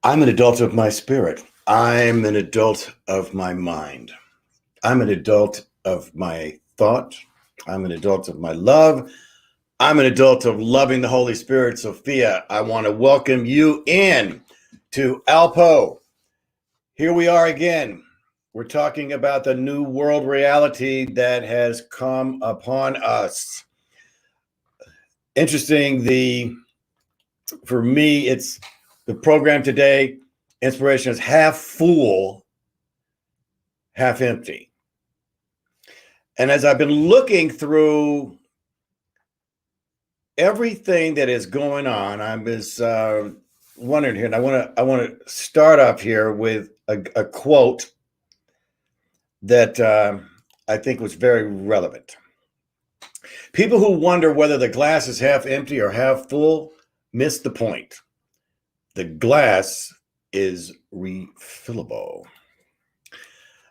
I'm an adult of my spirit. I'm an adult of my mind. I'm an adult of my thought. I'm an adult of my love. I'm an adult of loving the Holy Spirit. Sophia, I want to welcome you in to ALPOUGH. Here we are again. We're talking about the new world reality that has come upon us. Interesting, for me, it's the program today, inspiration is half full, half empty. And as I've been looking through everything that is going on, I was wondering here, and I want to start off here with a quote that I think was very relevant. People who wonder whether the glass is half empty or half full miss the point. The glass is refillable.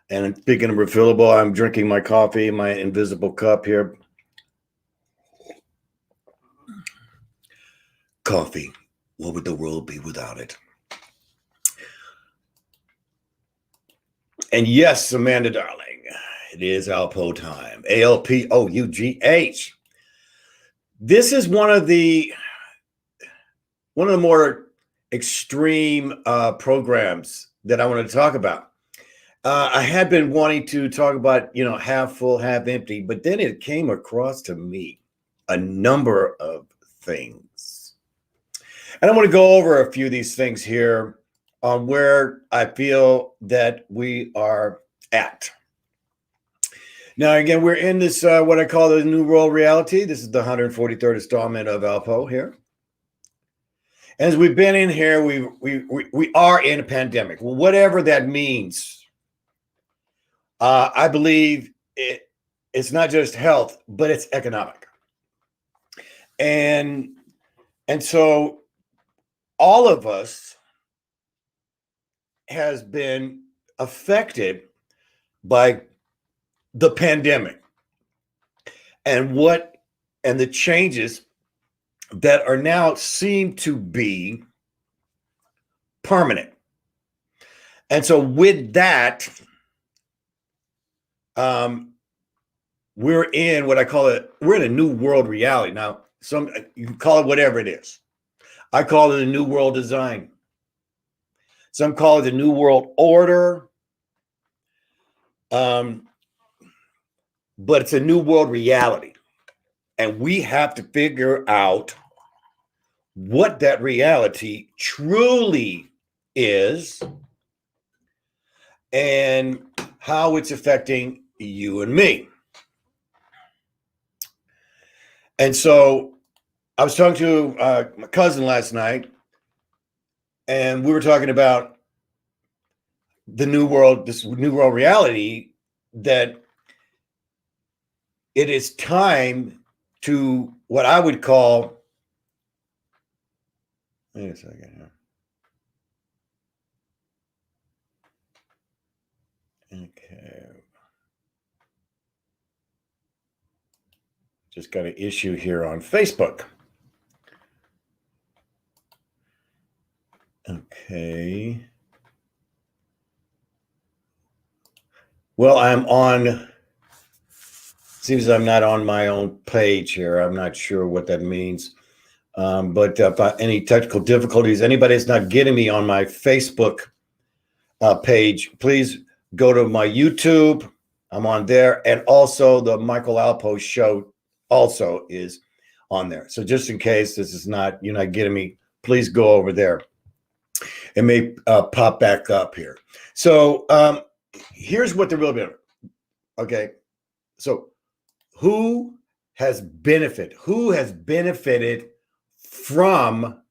And speaking of refillable, I'm drinking my coffee in my invisible cup here. Coffee. What would the world be without it? And yes, Amanda, darling, it is ALPOUGH time. ALPOUGH. This is one of the more extreme programs that I want to talk about. I had been wanting to talk about, half full, half empty, but then it came across to me a number of things. And I want to go over a few of these things here on where I feel that we are at. Now, again, we're in this, what I call the new world reality. This is the 143rd installment of ALPOUGH here. As we've been in here, we are in a pandemic. Well, whatever that means, I believe it's not just health, but it's economic. And so all of us has been affected by the pandemic and the changes that are now seem to be permanent. And so with that, we're in what I call we're in a new world reality. Now, you can call it whatever it is. I call it a new world design. Some call it the new world order. But it's a new world reality. And we have to figure out what that reality truly is and how it's affecting you and me. And so I was talking to my cousin last night, and we were talking about this new world reality, that it is time to what I would call, wait a second here. Okay. Just got an issue here on Facebook. Okay. Well, seems I'm not on my own page here. I'm not sure what that means. But any technical difficulties, anybody that's not getting me on my Facebook page, please go to my YouTube. I'm on there. And also the Michael ALPOUGH show also is on there. So just in case you're not getting me, please go over there. It may pop back up here. So here's what the real benefit. Okay. So who has benefited from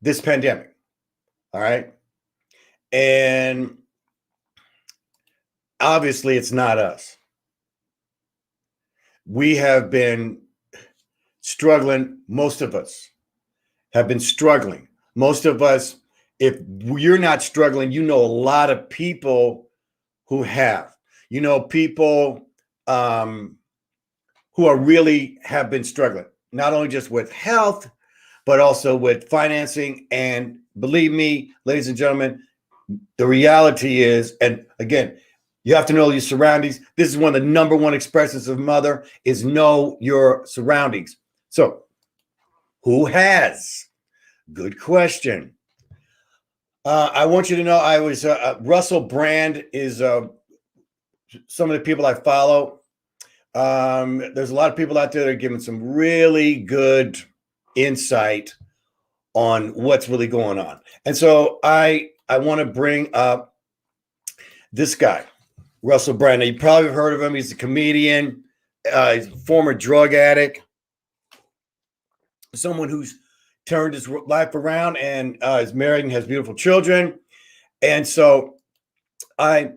this pandemic? All right. And obviously it's not us. We have been struggling. Most of us have been struggling. Most of us, if you're not struggling, you know a lot of people who have. You know people who have been struggling, not only just with health, but also with financing and believe me, ladies and gentlemen, the reality is, and again, you have to know your surroundings. This is one of the number one expressions of mother is know your surroundings. So who has? Good question. I want you to know Russell Brand is some of the people I follow. There's a lot of people out there that are giving some really good insight on what's really going on. And so I want to bring up this guy, Russell Brand. Now, you probably have heard of him. He's a comedian, he's a former drug addict, someone who's turned his life around and is married and has beautiful children. And so I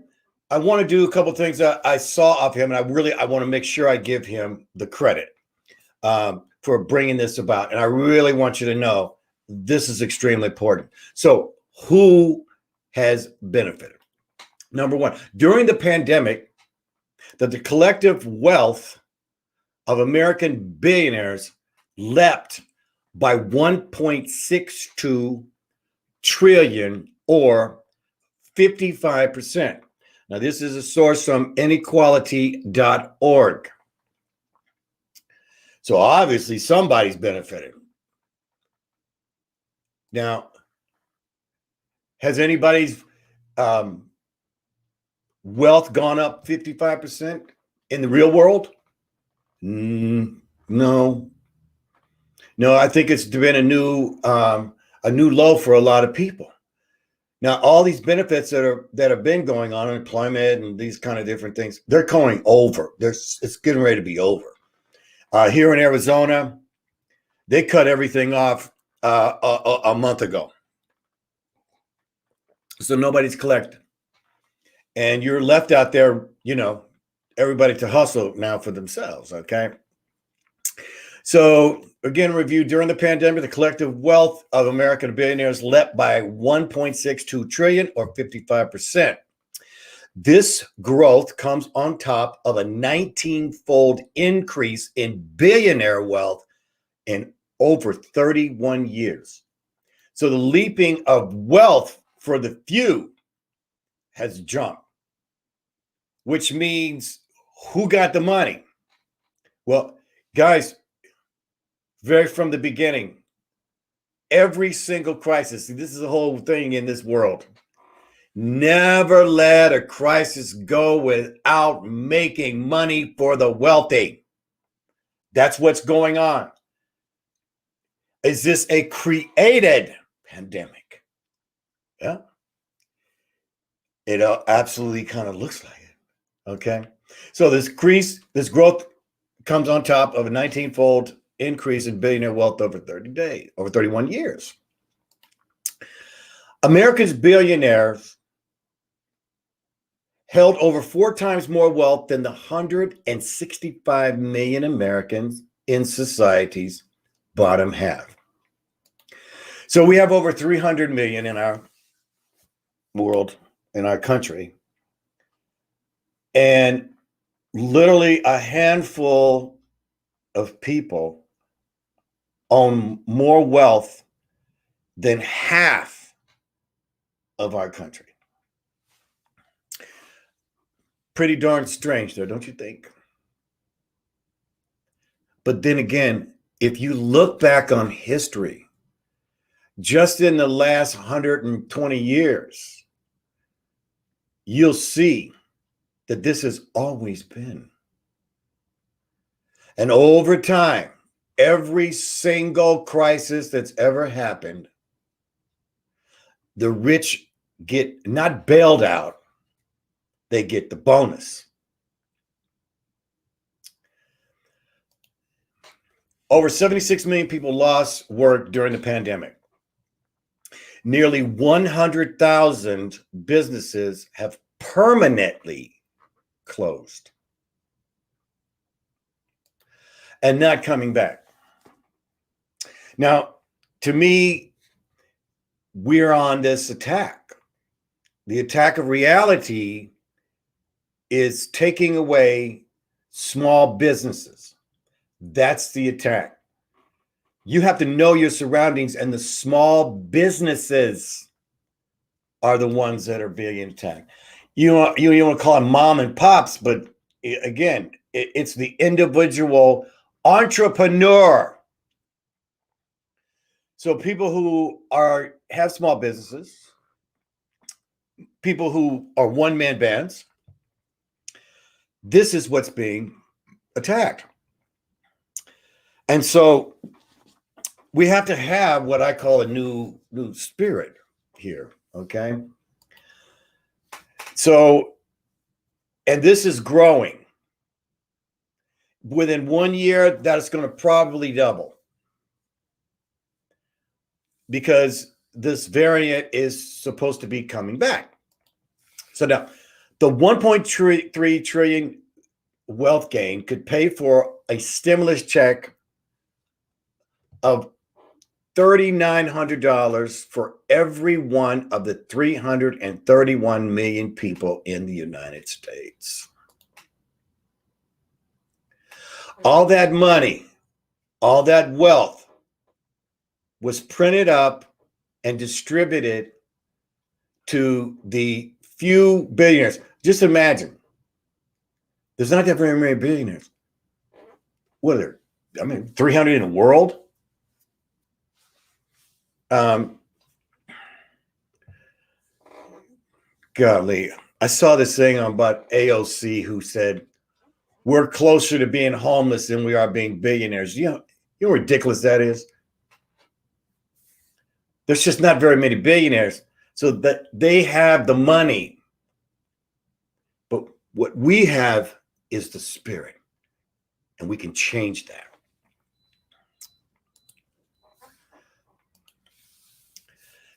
want to do a couple of things that I saw of him, and I want to make sure I give him the credit for bringing this about. And I really want you to know this is extremely important. So who has benefited? Number one, during the pandemic, the collective wealth of American billionaires leapt by 1.62 trillion or 55%. Now, this is a source from inequality.org. So obviously somebody's benefiting. Now, has anybody's wealth gone up 55% in the real world? No. I think it's been a new low for a lot of people. Now, all these benefits that have been going on, unemployment and these kind of different things, they're going over. It's getting ready to be over. Here in Arizona, they cut everything off a month ago. So nobody's collecting. And you're left out there, everybody to hustle now for themselves, okay? So again, review during the pandemic, the collective wealth of American billionaires leapt by 1.62 trillion or 55%. This growth comes on top of a 19-fold increase in billionaire wealth in over 31 years. So the leaping of wealth for the few has jumped, which means who got the money? Well, guys, from the beginning, every single crisis, this is the whole thing in this world. Never let a crisis go without making money for the wealthy. That's what's going on. Is this a created pandemic? Yeah. It absolutely kind of looks like it. Okay. So this growth comes on top of a 19-fold increase in billionaire wealth over 31 years. America's billionaires held over 4 times more wealth than the 165 million Americans in society's bottom half. So we have over 300 million in our world, in our country, and literally a handful of people own more wealth than half of our country. Pretty darn strange there, don't you think? But then again, if you look back on history, just in the last 120 years, you'll see that this has always been. And over time, every single crisis that's ever happened, the rich get not bailed out, they get the bonus. Over 76 million people lost work during the pandemic. Nearly 100,000 businesses have permanently closed and not coming back. Now, to me, we're on this attack. The attack of reality is taking away small businesses. That's the attack. You have to know your surroundings, and the small businesses are the ones that are being attacked. You want to call them mom and pops, but again, it's the individual entrepreneur. So people who have small businesses, people who are one-man bands, this is what's being attacked. And so we have to have what I call a new spirit here, okay? So, and this is growing. Within 1 year, that's going to probably double, because this variant is supposed to be coming back. So now, the 1.3 trillion wealth gain could pay for a stimulus check of $3,900 for every one of the 331 million people in the United States. All that money, all that wealth was printed up and distributed to the few billionaires. Just imagine, there's not that very many billionaires. What are there? I mean, 300 in the world? Golly, I saw this thing about AOC who said, we're closer to being homeless than we are being billionaires. You know how ridiculous that is? There's just not very many billionaires. So that they have the money. But what we have is the spirit. And we can change that.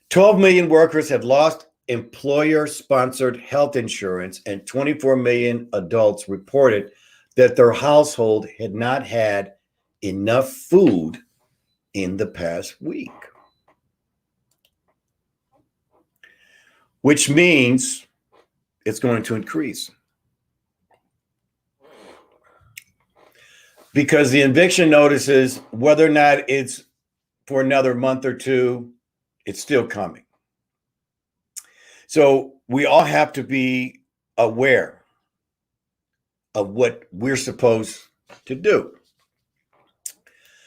$12 million workers have lost employer-sponsored health insurance, and 24 million adults reported that their household had not had enough food in the past week. Which means it's going to increase. Because the eviction notices, whether or not it's for another month or two, it's still coming. So we all have to be aware of what we're supposed to do.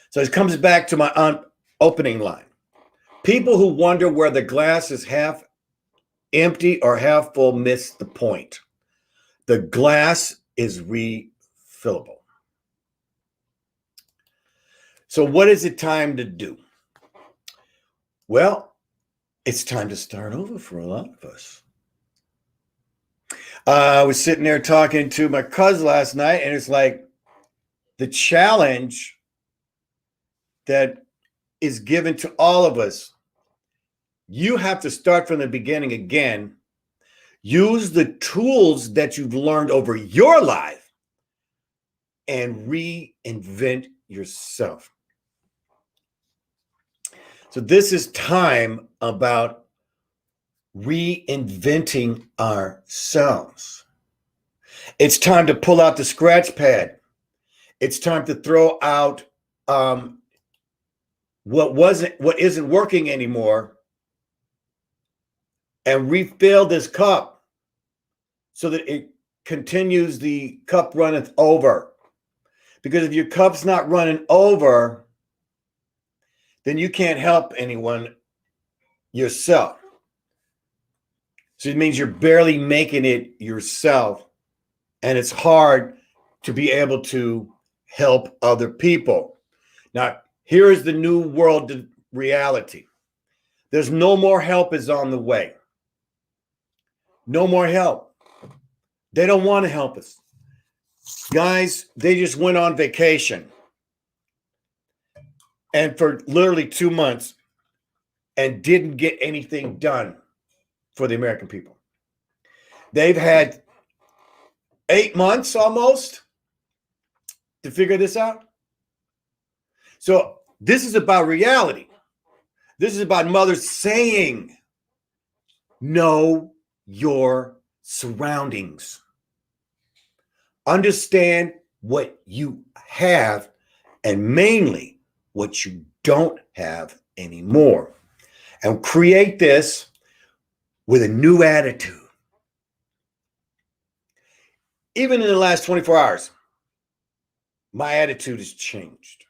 So it comes back to my opening line. People who wonder where the glass is half empty or half full miss the point. The glass is refillable. So what is it time to do? Well, it's time to start over for a lot of us. I was sitting there talking to my cousin last night, and it's like the challenge that is given to all of us. You have to start from the beginning again. Use the tools that you've learned over your life and reinvent yourself. So this is time about reinventing ourselves. It's time to pull out the scratch pad. It's time to throw out what isn't working anymore and refill this cup so that it continues, the cup runneth over. Because if your cup's not running over, then you can't help anyone yourself. So it means you're barely making it yourself, and it's hard to be able to help other people. Now, here is the new world reality. There's no more help is on the way. No more help. They don't want to help us. Guys, they just went on vacation. And for literally 2 months, and didn't get anything done for the American people. They've had 8 months almost to figure this out. So this is about reality. This is about mothers saying, know your surroundings. Understand what you have, and mainly what you don't have anymore. And create this with a new attitude. Even in the last 24 hours, my attitude has changed.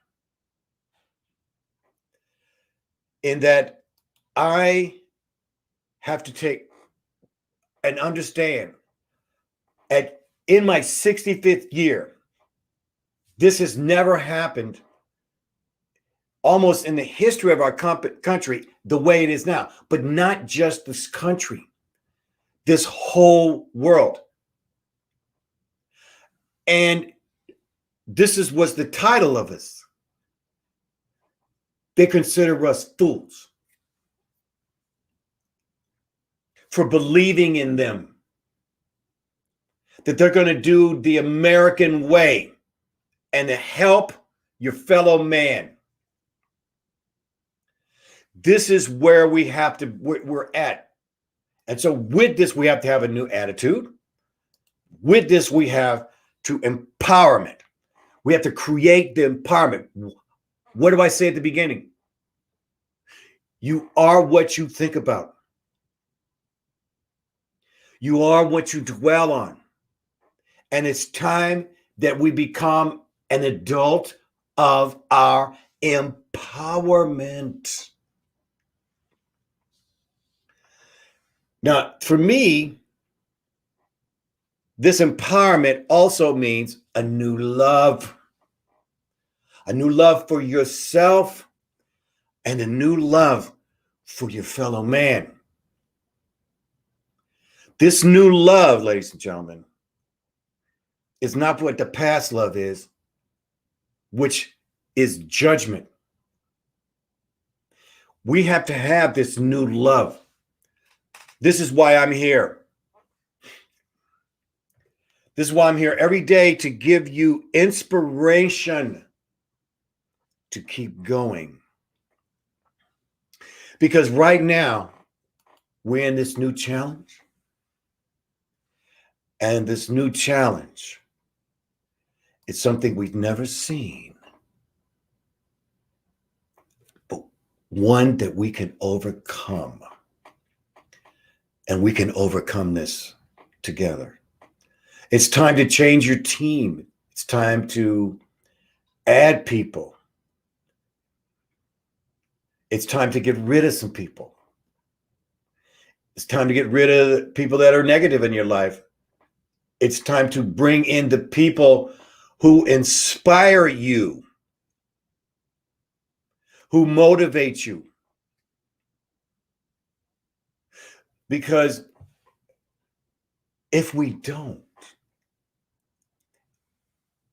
In that I have to take and understand in my 65th year, this has never happened almost in the history of our country the way it is now, but not just this country, this whole world. And this was the title of us. They consider us fools for believing in them, that they're going to do the American way and to help your fellow man. This is where we're at. And so with this, we have to have a new attitude. With this, we have to empowerment. We have to create the empowerment. What do I say at the beginning? You are what you think about. You are what you dwell on. And it's time that we become an adult of our empowerment. Now, for me, this empowerment also means a new love for yourself and a new love for your fellow man. This new love, ladies and gentlemen, is not what the past love is, which is judgment. We have to have this new love. This is why I'm here. This is why I'm here every day, to give you inspiration to keep going. Because right now, we're in this new challenge. And this new challenge is something we've never seen, but one that we can overcome. And we can overcome this together. It's time to change your team. It's time to add people. It's time to get rid of some people. It's time to get rid of the people that are negative in your life. It's time to bring in the people who inspire you, who motivate you. Because if we don't,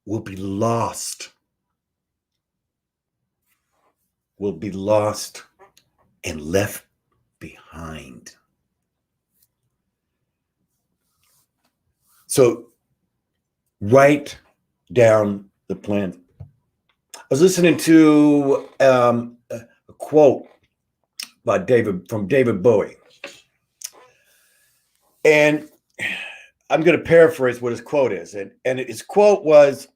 we'll be lost. We'll be lost and left behind. So write down the plan. I was listening to a quote by from David Bowie. And I'm going to paraphrase what his quote is. And his quote was,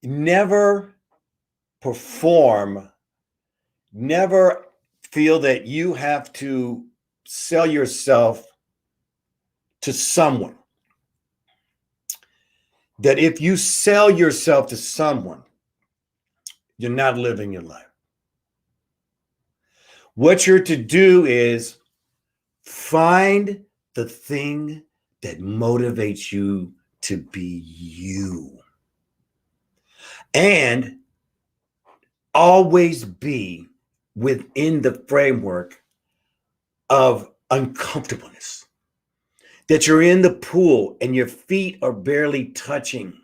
never perform, never feel that you have to sell yourself to someone. That if you sell yourself to someone, you're not living your life. What you're to do is find the thing that motivates you to be you. And always be within the framework of uncomfortableness. That you're in the pool and your feet are barely touching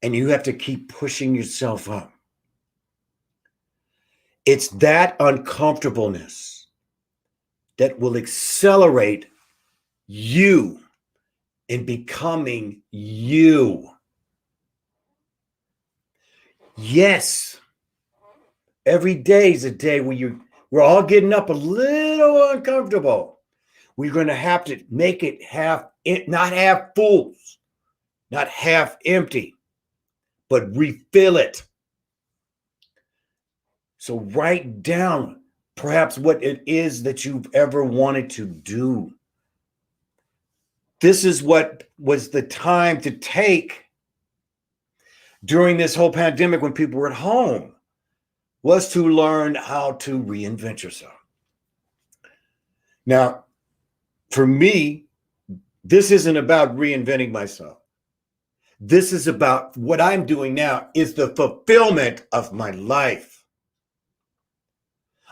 and you have to keep pushing yourself up. It's that uncomfortableness that will accelerate you in becoming you. Yes, every day is a day where we're all getting up a little uncomfortable. We're going to have to make it not half full, not half empty, but refill it. So write down perhaps what it is that you've ever wanted to do. This is what was the time to take during this whole pandemic when people were at home, was to learn how to reinvent yourself. Now, for me, this isn't about reinventing myself. This is about what I'm doing now is the fulfillment of my life,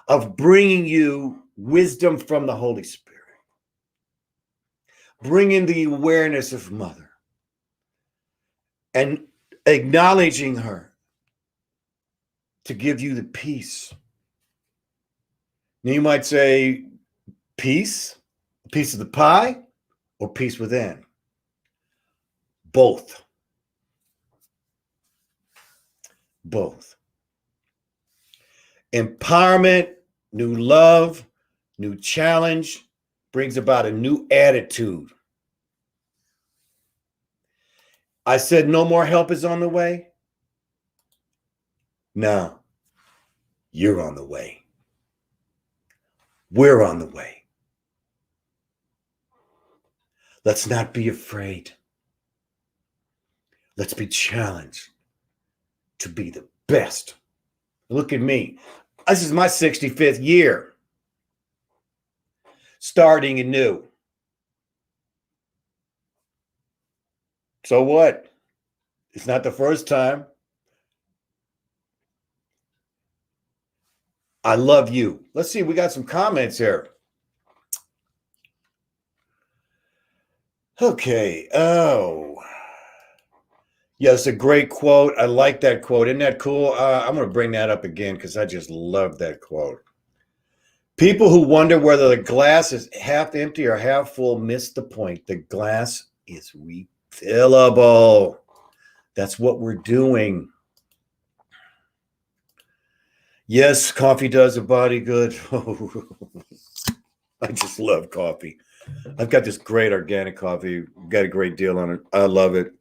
of bringing you wisdom from the Holy Spirit, bringing the awareness of Mother, and acknowledging her to give you the peace. Now you might say, peace, a piece of the pie, or peace within? Both. Both. Empowerment, new love, new challenge brings about a new attitude. I said no more help is on the way. No, you're on the way. We're on the way. Let's not be afraid. Let's be challenged to be the best. Look at me. This is my 65th year. Starting anew. So what? It's not the first time. I love you. Let's see, we got some comments here. Okay. Oh. Yeah, it's a great quote. I like that quote. Isn't that cool? I'm going to bring that up again because I just love that quote. People who wonder whether the glass is half empty or half full miss the point. The glass is refillable. That's what we're doing. Yes, coffee does a body good. I just love coffee. I've got this great organic coffee. Got a great deal on it. I love it.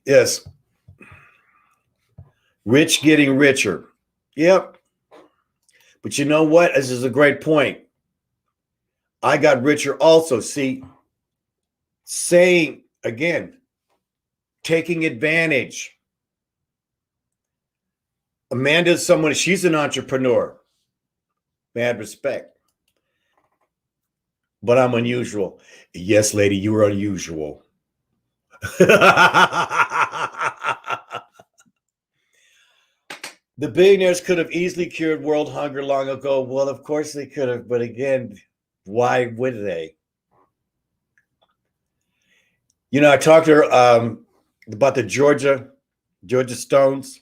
Yes. Rich getting richer. Yep. But you know what? This is a great point. I got richer also. See, saying again, taking advantage. Amanda's someone, she's an entrepreneur. Mad respect. But I'm unusual. Yes, lady, you are unusual. The billionaires could have easily cured world hunger long ago. Well, of course they could have. But again, why would they? You know, I talked to her about the Georgia Stones.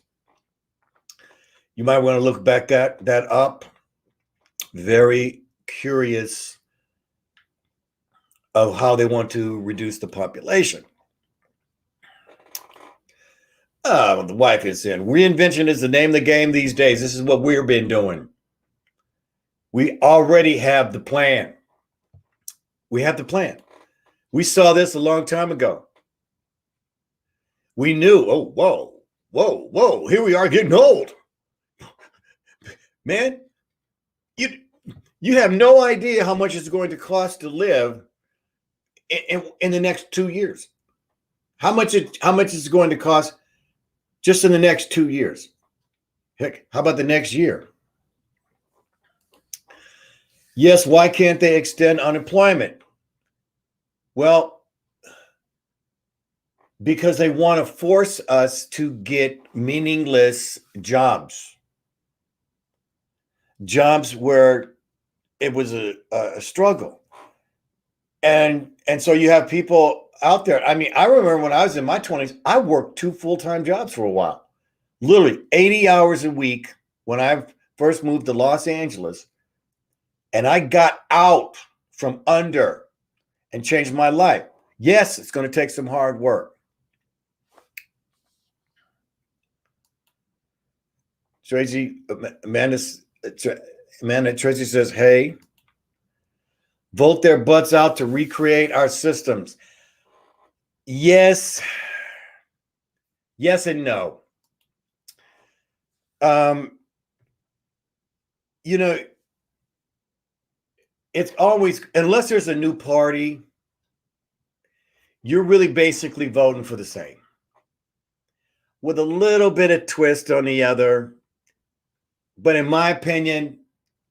You might want to look back at that up. Very curious of how they want to reduce the population. The wife is in. Reinvention is the name of the game these days. This is what we've been doing. We already have the plan. We have the plan. We saw this a long time ago. We knew, oh, whoa, here we are getting old. Man, you have no idea how much it's going to cost to live in the next 2 years. How much is it going to cost just in the next 2 years? Heck, how about the next year? Yes, why can't they extend unemployment? Well, because they want to force us to get meaningless jobs. Jobs where it was a struggle. And so you have people out there. I mean, I remember when I was in my 20s, I worked 2 full-time jobs for a while. Literally 80 hours a week when I first moved to Los Angeles. And I got out from under and changed my life. Yes, it's going to take some hard work. Tracy, Amanda Tracy says, hey, vote their butts out to recreate our systems. Yes. Yes and no. You know, it's always, unless there's a new party, you're really basically voting for the same, with a little bit of twist on the other. But in my opinion,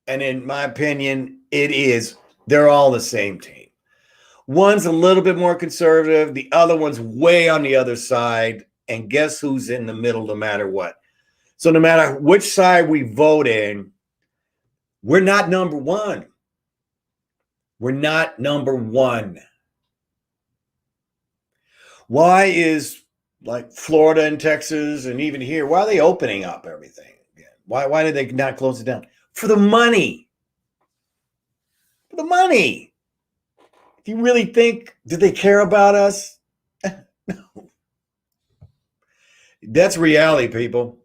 they're all the same team. One's a little bit more conservative, the other one's way on the other side. And guess who's in the middle no matter what? So no matter which side we vote in, we're not number one. We're not number one. Why is like Florida and Texas and even here, why are they opening up everything again? Why did they not close it down? For the money. For the money. If you really think, did they care about us? No. That's reality, people.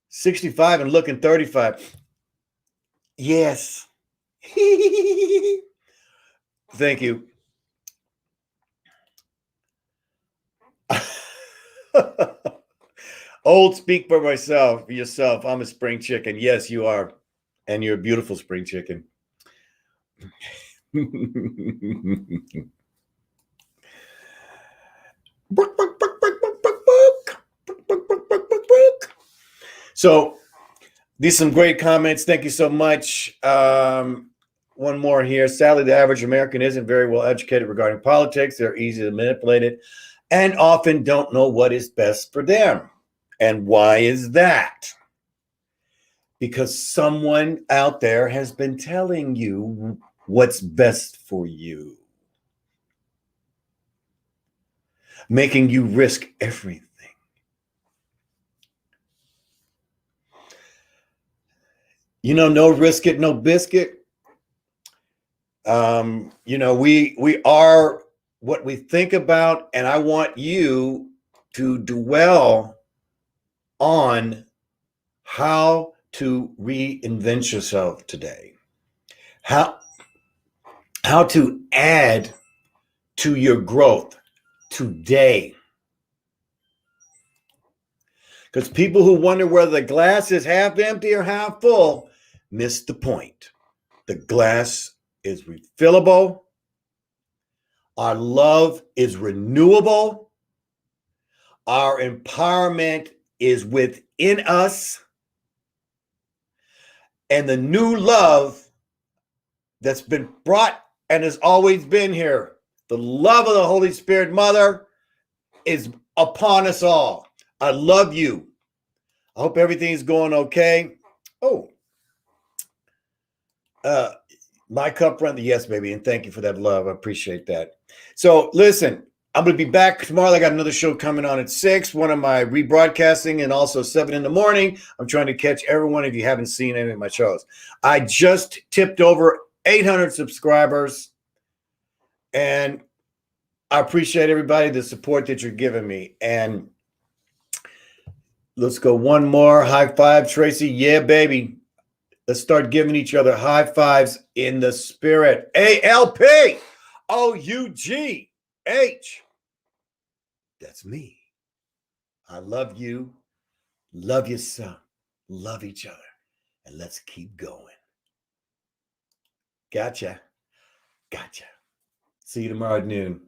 65 and looking 35. Yes. Thank you. Old, speak for myself, yourself. I'm a spring chicken. Yes, you are. And you're a beautiful spring chicken. So these are some great comments. Thank you so much. One more here. Sadly, the average American isn't very well educated regarding politics. They're easy to manipulate it and often don't know what is best for them. And why is that? Because someone out there has been telling you what's best for you, making you risk everything. You know, no risk it, no biscuit. You know, we are what we think about, and I want you to dwell on how to reinvent yourself today. How to add to your growth today. Because people who wonder whether the glass is half empty or half full miss the point. The glass is refillable. Our love is renewable. Our empowerment is within us. And the new love that's been brought and has always been here, the love of the Holy Spirit Mother, is upon us all. I love you. I hope everything's going okay. Oh, my cup runs. Yes, baby. And thank you for that love. I appreciate that. So listen, I'm going to be back tomorrow. I got another show coming on at 6, one of my rebroadcasting, and also 7 in the morning. I'm trying to catch everyone if you haven't seen any of my shows. I just tipped over 800 subscribers, and I appreciate everybody, the support that you're giving me. And let's go one more. High five, Tracy. Yeah, baby. Let's start giving each other high fives in the spirit. ALPOUGH. That's me. I love you. Love yourself. Love each other. And let's keep going. Gotcha. See you tomorrow at noon.